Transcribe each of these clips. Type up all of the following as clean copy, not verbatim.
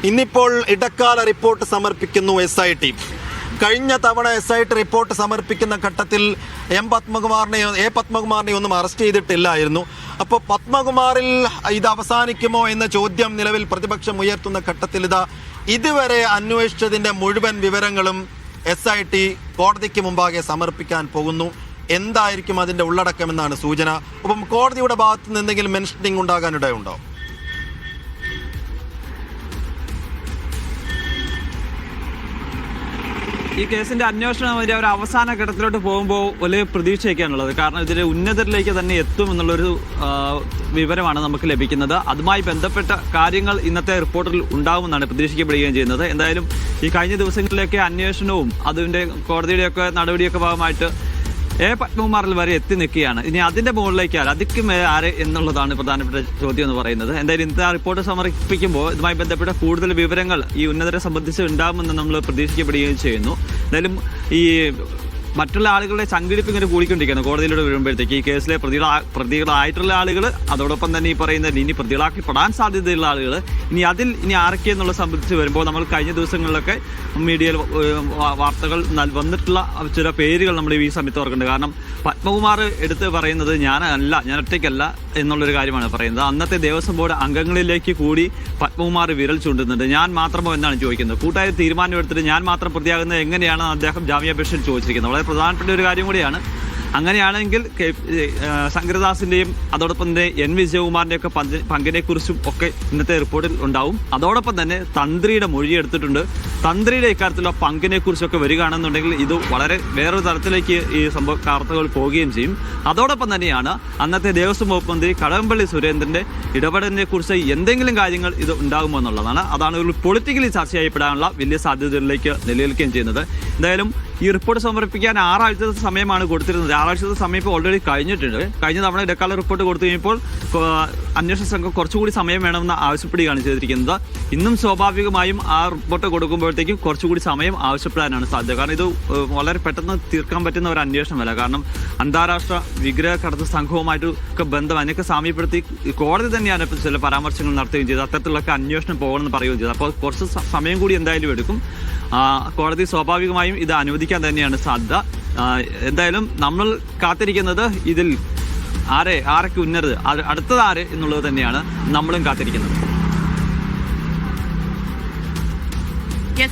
ഇന്നിപ്പോൾ ഇടക്കാല റിപ്പോർട്ട് സമർപ്പിക്കുന്നു SIT. കഴിഞ്ഞ തവണ SIT റിപ്പോർട്ട് സമർപ്പിക്കുന്ന ഘട്ടത്തിൽ എ പത്മകുമാറിനെ ഒന്നും അറസ്റ്റ് ചെയ്തിട്ടില്ലായിരുന്നു. അപ്പോൾ പത്മകുമാറിൽ ഇത് അവസാനിക്കുമോ എന്ന ചോദ്യം നിലവിൽ പ്രതിപക്ഷം ഉയർത്തുന്ന ഘട്ടത്തിൽ ഇതുവരെ അന്വേഷിച്ചതിൻ്റെ മുഴുവൻ വിവരങ്ങളും SIT കോടതിക്ക് മുമ്പാകെ സമർപ്പിക്കാൻ പോകുന്നു. എന്തായിരിക്കും അതിൻ്റെ ഉള്ളടക്കമെന്നാണ് സൂചന. അപ്പം കോടതിയുടെ ഭാഗത്ത് നിന്ന് എന്തെങ്കിലും മെൻഷനിങ് ഉണ്ടാകാനിടയുണ്ടോ? ഈ കേസിന്റെ അന്വേഷണം ഒരു അവസാന ഘട്ടത്തിലോട്ട് പോകുമ്പോൾ വലിയ പ്രതീക്ഷയൊക്കെയാണുള്ളത്. കാരണം ഇതിന്റെ ഉന്നതരിലേക്ക് തന്നെ എത്തും എന്നുള്ളൊരു വിവരമാണ് നമുക്ക് ലഭിക്കുന്നത്. അതുമായി ബന്ധപ്പെട്ട കാര്യങ്ങൾ ഇന്നത്തെ റിപ്പോർട്ടിൽ ഉണ്ടാകുമെന്നാണ് പ്രതീക്ഷിക്കപ്പെടുകയും ചെയ്യുന്നത്. എന്തായാലും ഈ കഴിഞ്ഞ ദിവസങ്ങളിലേക്ക് അന്വേഷണവും അതിന്റെ കോടതിയുടെയൊക്കെ നടപടിയൊക്കെ ഭാഗമായിട്ട് പത്മകുമാറിൽ വരെ എത്തി നിൽക്കുകയാണ്. ഇനി അതിന്റെ മുകളിലേക്ക് അതിക്ക് ആര് എന്നുള്ളതാണ് പ്രധാനപ്പെട്ട ചോദ്യം എന്ന് പറയുന്നത്. എന്തായാലും ഇന്നത്തെ റിപ്പോർട്ട് സമർപ്പിക്കുമ്പോൾ ഇതുമായി ബന്ധപ്പെട്ട കൂടുതൽ വിവരങ്ങൾ ഈ ഉന്നതരെ സംബന്ധിച്ച് ഉണ്ടാകുമെന്ന് നമ്മൾ പ്രതീക്ഷിക്കപ്പെടുകയും ചെയ്യുന്നു. എന്തായാലും ഈ മറ്റുള്ള ആളുകളുടെ സംഘടിപ്പ് ഇങ്ങനെ കൂടിക്കൊണ്ടിരിക്കുകയാണ് കോടതിയിലൂടെ വരുമ്പോഴത്തേക്ക്. ഈ കേസിലെ പ്രതികളായിട്ടുള്ള ആളുകൾ, അതോടൊപ്പം തന്നെ ഈ പറയുന്ന ഇനി പ്രതികളാക്കിപ്പെടാൻ സാധ്യതയുള്ള ആളുകൾ, ഇനി ആരൊക്കെ എന്നുള്ളത് സംബന്ധിച്ച് വരുമ്പോൾ നമ്മൾ കഴിഞ്ഞ ദിവസങ്ങളിലൊക്കെ മീഡിയയിൽ വാർത്തകൾ വന്നിട്ടുള്ള ചില പേരുകൾ നമ്മൾ ഈ സമയത്ത് ഓർക്കുന്നുണ്ട്. കാരണം പത്മകുമാർ എടുത്ത് പറയുന്നത് ഞാൻ ഒറ്റയ്ക്കല്ല എന്നുള്ളൊരു കാര്യമാണ് പറയുന്നത്. അന്നത്തെ ദേവസ്വം ബോർഡ് അംഗങ്ങളിലേക്ക് കൂടി പത്മകുമാർ വിരൽ ചൂണ്ടുന്നുണ്ട്. ഞാൻ മാത്രമോ എന്നാണ് ചോദിക്കുന്നത്. കൂട്ടായ തീരുമാനമെടുത്തിട്ട് ഞാൻ മാത്രം പ്രതിയാകുന്നത് എങ്ങനെയാണെന്ന് അദ്ദേഹം ജാമ്യാപേക്ഷയിൽ ചോദിച്ചിരിക്കുന്നത്. വളരെ പ്രധാനപ്പെട്ട ഒരു കാര്യം കൂടിയാണ്. അങ്ങനെയാണെങ്കിൽ ശങ്കരദാസിന്റെയും അതോടൊപ്പം തന്നെ N വിജയകുമാറിന്റെ ഒക്കെ പങ്കിനെക്കുറിച്ചും ഒക്കെ ഇന്നത്തെ റിപ്പോർട്ടിൽ ഉണ്ടാവും. അതോടൊപ്പം തന്നെ തന്ത്രിയുടെ മൊഴി എടുത്തിട്ടുണ്ട്. തന്ത്രിയുടെ ഇക്കാര്യത്തിലുള്ള പങ്കിനെ കുറിച്ചൊക്കെ വരികയാണെന്നുണ്ടെങ്കിൽ ഇത് വളരെ വേറൊരു തലത്തിലേക്ക് ഈ വാർത്തകൾ പോവുകയും ചെയ്യും. അതോടൊപ്പം തന്നെയാണ് അന്നത്തെ ദേവസ്വം വകുപ്പ് മന്ത്രി കടകംപള്ളി സുരേന്ദ്രന്റെ ഇടപെടലിനെ കുറിച്ച് എന്തെങ്കിലും കാര്യങ്ങൾ ഇത് ഉണ്ടാകുമോ എന്നുള്ളതാണ്. അതാണ് ഒരു പൊളിറ്റിക്കലി ചർച്ച ചെയ്യപ്പെടാനുള്ള വലിയ സാധ്യതകളിലേക്ക് നിലനിൽക്കുകയും ചെയ്യുന്നത്. എന്തായാലും ഈ റിപ്പോർട്ട് സമർപ്പിക്കാൻ 6 ആഴ്ചത്തെ സമയമാണ് കൊടുത്തിരുന്നത്. 6 ആഴ്ചത്തെ സമയം ഇപ്പോൾ ഓൾറെഡി കഴിഞ്ഞിട്ടുണ്ട്. കഴിഞ്ഞ തവണ ഇടക്കാല റിപ്പോർട്ട് കൊടുത്തു കഴിഞ്ഞപ്പോൾ അന്വേഷണ സംഘം കുറച്ചുകൂടി സമയം വേണമെന്ന് ആവശ്യപ്പെടുകയാണ് ചെയ്തിരിക്കുന്നത്. ഇന്നും സ്വാഭാവികമായും ആ റിപ്പോർട്ട് കൊടുക്കുമ്പോഴത്തേക്കും കുറച്ചുകൂടി സമയം ആവശ്യപ്പെടാനാണ് സാധ്യത. കാരണം ഇത് വളരെ പെട്ടെന്ന് തീർക്കാൻ പറ്റുന്ന ഒരു അന്വേഷണമല്ല. കാരണം അന്താരാഷ്ട്ര വിഗ്രഹ കടത്ത് സംഘവുമായിട്ടൊക്കെ ബന്ധം അതിനൊക്കെ സാമ്യപ്പെടുത്തി കോടതി തന്നെയാണ് ചില പരാമർശങ്ങൾ നടത്തുകയും ചെയ്തത്. അത്തരത്തിലൊക്കെ അന്വേഷണം പോകണമെന്ന് പറയുകയും ചെയ്തത്. അപ്പോൾ കുറച്ച് സമയം കൂടി എന്തായാലും എടുക്കും. കോടതി സ്വാഭാവികമായും ഇത് അനുവദിക്കാൻ തന്നെയാണ് സാധ്യത. എന്തായാലും നമ്മൾ കാത്തിരിക്കുന്നത് ഇതിൽ ആരൊക്കെ ഉന്നതർ, അടുത്തത് ആര് എന്നുള്ളത് തന്നെയാണ് നമ്മളും കാത്തിരിക്കുന്നത്.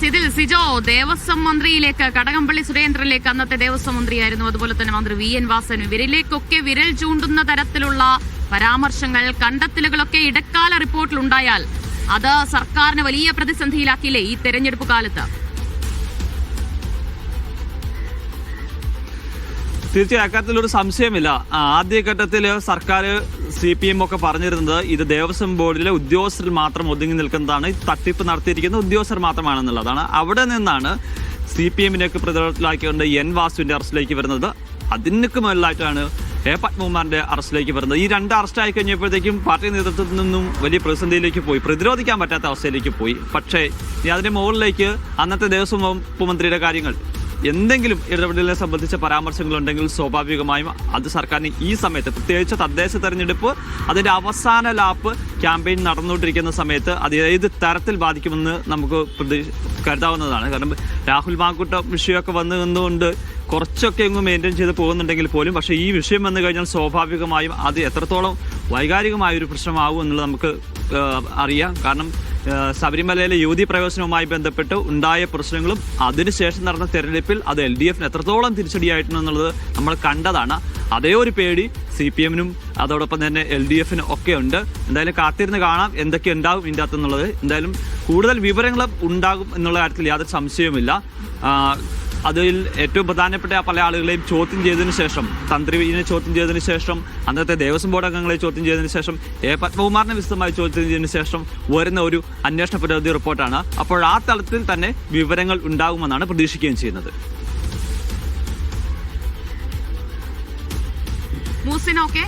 ഇതിൽ സിജോ, ദേവസ്വം മന്ത്രിയിലേക്ക്, കടകംപള്ളി സുരേന്ദ്രനിലേക്ക്, അന്നത്തെ ദേവസ്വം മന്ത്രിയായിരുന്നു, അതുപോലെ തന്നെ മന്ത്രി VN വാസൻ, ഇവരിലേക്കൊക്കെ വിരൽ ചൂണ്ടുന്ന തരത്തിലുള്ള പരാമർശങ്ങൾ, കണ്ടെത്തലുകളൊക്കെ ഇടക്കാല റിപ്പോർട്ടിലുണ്ടായാൽ അത് സർക്കാരിനെ വലിയ പ്രതിസന്ധിയിലാക്കിയില്ലേ ഈ തെരഞ്ഞെടുപ്പ് കാലത്ത്? തീർച്ചയായും അക്കാര്യത്തിലൊരു സംശയമില്ല. ആദ്യഘട്ടത്തിൽ സർക്കാർ CPM ഒക്കെ പറഞ്ഞിരുന്നത് ഇത് ദേവസ്വം ബോർഡിലെ ഉദ്യോഗസ്ഥരിൽ മാത്രം ഒതുങ്ങി നിൽക്കുന്നതാണ്, തട്ടിപ്പ് നടത്തിയിരിക്കുന്ന ഉദ്യോഗസ്ഥർ മാത്രമാണെന്നുള്ളതാണ്. അവിടെ നിന്നാണ് CPM-നെയൊക്കെ പ്രതിരോധത്തിലാക്കിക്കൊണ്ട് N വാസുവിന്റെ അറസ്റ്റിലേക്ക് വരുന്നത്. അതിനൊക്കെ മുകളിലായിട്ടാണ് പത്മകുമാറിന്റെ അറസ്റ്റിലേക്ക് വരുന്നത്. ഈ 2 അറസ്റ്റ് ആയി കഴിഞ്ഞപ്പോഴത്തേക്കും പാർട്ടി നേതൃത്വത്തിൽ നിന്നും വലിയ പ്രതിസന്ധിയിലേക്ക് പോയി, പ്രതിരോധിക്കാൻ പറ്റാത്ത അവസ്ഥയിലേക്ക് പോയി. പക്ഷേ അതിന്റെ മുകളിലേക്ക് അന്നത്തെ ദേവസ്വം വകുപ്പ് മന്ത്രിയുടെ കാര്യങ്ങൾ, എന്തെങ്കിലും ഇടപെടലിനെ സംബന്ധിച്ച പരാമർശങ്ങളുണ്ടെങ്കിൽ സ്വാഭാവികമായും അത് സർക്കാരിന് ഈ സമയത്ത്, പ്രത്യേകിച്ച് തദ്ദേശ തെരഞ്ഞെടുപ്പ് അതിന്റെ അവസാന ലാപ്പ് ക്യാമ്പയിൻ നടന്നുകൊണ്ടിരിക്കുന്ന സമയത്ത് അത് ഏത് തരത്തിൽ ബാധിക്കുമെന്ന് നമുക്ക് കരുതാവുന്നതാണ്. കാരണം രാഹുൽ മാങ്കൂട്ടം വിഷയമൊക്കെ വന്നുകൊണ്ട് കുറച്ചൊക്കെ എങ്ങും മെയിൻറ്റെയിൻ ചെയ്ത് പോകുന്നുണ്ടെങ്കിൽ പോലും, പക്ഷേ ഈ വിഷയം വന്നു കഴിഞ്ഞാൽ സ്വാഭാവികമായും അത് എത്രത്തോളം വൈകാരികമായൊരു പ്രശ്നമാവും എന്നുള്ളത് നമുക്ക് അറിയാം. കാരണം ശബരിമലയിലെ യുവതി പ്രവേശനവുമായി ബന്ധപ്പെട്ട് ഉണ്ടായ പ്രശ്നങ്ങളും അതിനുശേഷം നടന്ന തെരഞ്ഞെടുപ്പിൽ അത് LDF-ന് എത്രത്തോളം തിരിച്ചടിയായിട്ടുണ്ടെന്നുള്ളത് നമ്മൾ കണ്ടതാണ്. അതേ ഒരു പേടി CPM-നും അതോടൊപ്പം തന്നെ LDF-നും ഒക്കെ ഉണ്ട്. എന്തായാലും കാത്തിരുന്ന് കാണാം എന്തൊക്കെ ഉണ്ടാകും ഇതിൻ്റെ അകത്തുനിന്നുള്ളത്. എന്തായാലും കൂടുതൽ വിവരങ്ങളും ഉണ്ടാകും എന്നുള്ള കാര്യത്തിൽ യാതൊരു സംശയവുമില്ല. അതിൽ ഏറ്റവും പ്രധാനപ്പെട്ട പല ആളുകളെയും ചോദ്യം ചെയ്തതിനു ശേഷം, തന്ത്രിനെ ചോദ്യം ചെയ്തതിനു ശേഷം, അന്നത്തെ ദേവസ്വം ബോർഡ് അംഗങ്ങളെ ചോദ്യം ചെയ്തതിനു ശേഷം, പത്മകുമാറിനെ വിശദമായി ചോദ്യം ചെയ്തതിനു ശേഷം വരുന്ന ഒരു അന്വേഷണ പുരോഗതി റിപ്പോർട്ടാണ്. അപ്പോൾ ആ തലത്തിൽ തന്നെ വിവരങ്ങൾ ഉണ്ടാകുമെന്നാണ് പ്രതീക്ഷിക്കുകയും ചെയ്യുന്നത്. മൂസിനൊക്കെ